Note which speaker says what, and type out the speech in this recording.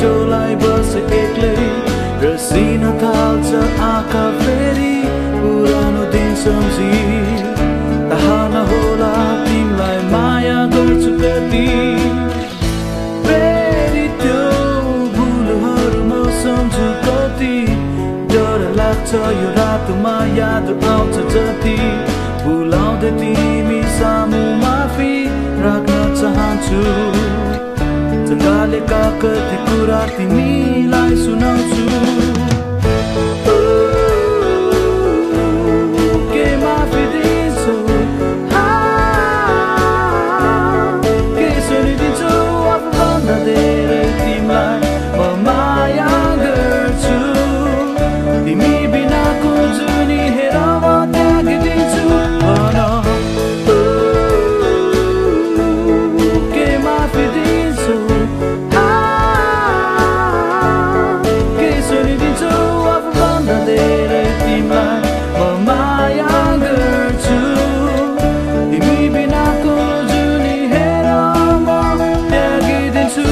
Speaker 1: डोलाई बसे एक्लै रसिन थाल्छ आँखा फेरि पुरानो दिन सम्झी थाहा नहोला तिमीलाई माया गर्छु कति फेरि त्यो भुलहरू म सम्झु कति डर लाग्छ यो रातमा याद आउँछ जति भुलाउँदै तिमी सामु माफी राख्न चाहन्छु चङ्गालेका कति कुरा तिमीलाई सुनाउँछु के माफी दिन्छौ के सुनिदिन्छौ आफूभन्दा धेरै तिमीलाई म माया गर्छु तिमी बिनाको जुनी हेर म त्यागिदिन्छु भन के माफी दिन्छौ के सुनिदिन्छौ आफूभन्दा धेरै तिमीलाई म माया गर्छु तिमी बिनाको जुनी हेर म त्यागिदिन्छु